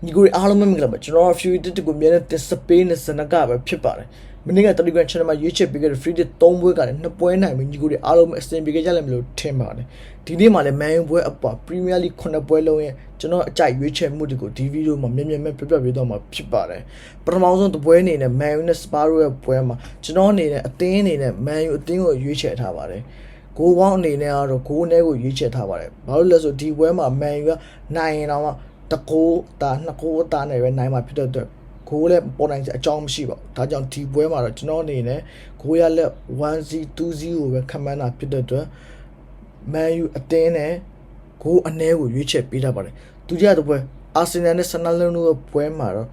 ညီကိုအားလုံးပဲမင်္ဂလာပါကျွန်တော် few edit ကိုမြန်တဲ့ space နဲ့စနကပဲဖြစ်ပါတယ်မနေ့က Telegram channel မှာရွေးချယ်ပေးခဲ့တဲ့ free date 3ပွဲကလည်း2ပွဲနိုင်ပြီညီကိုအားလုံးပဲအဆင်ပြေကြလိမ့်မယ်လို့ထင်ပါတယ်ဒီနေ့မှလည်း Man U ပွဲအပေါ် Premier League 9ပွဲလုံးရဲ့ကျွန်တော်အကြိုက်ရွေးချယ်မှုတွေကိုဒီဗီဒီယိုမှာမြင်ပြပေးတော့မှာဖြစ်ပါတယ်ပထမဆုံးတစ်ပွဲအနေနဲ့ Man U နဲ့ Spurs ရဲ့ပွဲမှာကျွန်တော်အနေနဲ့အသင်းအနေနဲ့ Man U အသင်းကိုရွေးချယ်ထားပါတယ်ဂိုးပေါင်းအနေနဲ့ကတော့ဂိုးအနည်းကိုရွေးချယ်ထားပါတယ်ဘာလို့လဲဆိုဒီပွဲမှာ Man U ကနိုင်ရင်တော့တကိုးတာနှစ်ကိုးတာနဲ့ပဲနိုင်မှာဖြစ်တဲ့အတွက်ဂိုးလည်းပေါ်နိုင်တဲ့အကြောင်းမရှိပါဘူးဒါကြောင့်ဒီပွဲမှာတော့ကျွန်တော်အနေနဲ့ဂိုးရလက် 1-0 2-0 ကိုပဲခန့်မှန်းတာဖြစ်တဲ့အတွက် Man U အသင်းနဲ့ဂိုးအနည်းကိုရွေးချယ်ပေးထားပါတယ်ဒုတိယတစ်ပွဲ Arsenal နဲ့ Sunderland တို့ရဲ့ပွဲမှာတော့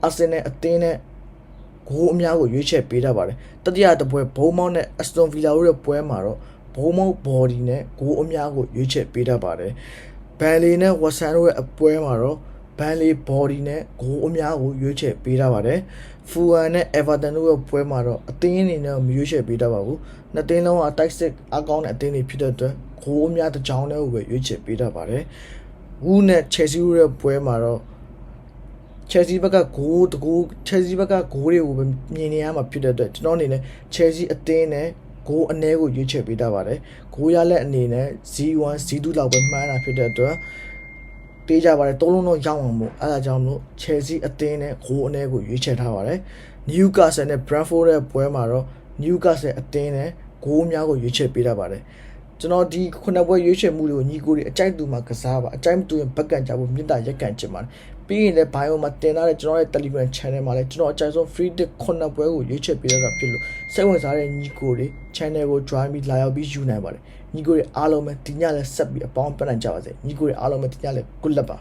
Arsenal အသင်းနဲ့ဂိုးအများကိုရွေးချယ်ပေးထားပါတယ်တတိယတစ်ပွဲ Bournemouth နဲ့ Aston Villa တို့ရဲ့ပွဲမှာတော့ Bournemouth body နဲ့ဂိုးအများကိုရွေးချယ်ပေးထားပါတယ်ဘန်လီနဲ့ဝက်ဆန်တို့ရဲ့အပွဲမှာတော့ဘန်လီ body နဲ့ဂိုးအများကိုရွေးချယ်ပေးထားပါတယ်ဖူဟန်နဲ့ Everton တို့ရဲ့ပွဲမှာတော့အသင်းအနေနဲ့မရွေးချယ်ပေးထားပါဘူးနှစ်သင်းလုံးကတိုက်စစ်အကောင်းတဲ့အသင်းတွေဖြစ်တဲ့အတွက်ဂိုးအများတစ်ကြောင်းနဲ့ကိုပဲရွေးချယ်ပေးထားပါတယ်ဝူးနဲ့ Chelsea တို့ရဲ့ပွဲမှာတော့ Chelsea ဘက်ကဂိုးChelsea ဘက်ကဂိုးတွေကိုပဲမြင်နေရမှာဖြစ်တဲ့အတွက်ကျွန်တော်အနေနဲ့ Chelsea အသင်းနဲ့ဂိုးအနည်းကိုရွေးချယ်ပေးထားပါတယ်ဂိုးရလက်အနေနဲ့ 0-1 0-2 လောက်ပဲမှန်းတာဖြစ်တဲ့အတွက်တေးကြပါတယ်သုံးလုံးတော့ရောက်အောင်မို့အဲဒါကြောင့်မို့ Chelsea အသင်းနဲ့ဂိုးအနည်းကိုရွေးချယ်ထားပါတယ် Newcastle နဲ့ Brentford ရဲ့ပွဲမှာတော့ Newcastle အသင်းနဲ့ဂိုးအများကိုရွေးချယ်ပေးထားပါတယ်ကျွန်တော်ဒီ9ပွဲရွေးချယ်မှုတွေကိုညီကိုတွေအကြိုက်သူမှာကစားပါအကြိုက်မသူရင်ဘက်ကန်ကြဖို့မြင့်တာရက်ကန်ချင်ပါတယ်ပြီးရင်လည်း bio မှာတင်ထားတဲ့ကျွန်တော်ရဲ့ Telegram channel မှာလည်းကျွန်တော်အကြိုက်ဆုံး free tip 9ပွဲကိုရွေးချယ်ပေးရတာဖြစ်လို့စိတ်ဝင်စားတဲ့ညီကိုတွေ channel ကို join ပြီးလာရောက်ပြီးယူနိုင်ပါတယ်ညီကိုတွေအားလုံးပဲဒီညလည်းဆက်ပြီးအပေါင်းပတ်နိုင်ကြပါစေညီကိုတွေအားလုံးပဲဒီညလည်း good luck ပါ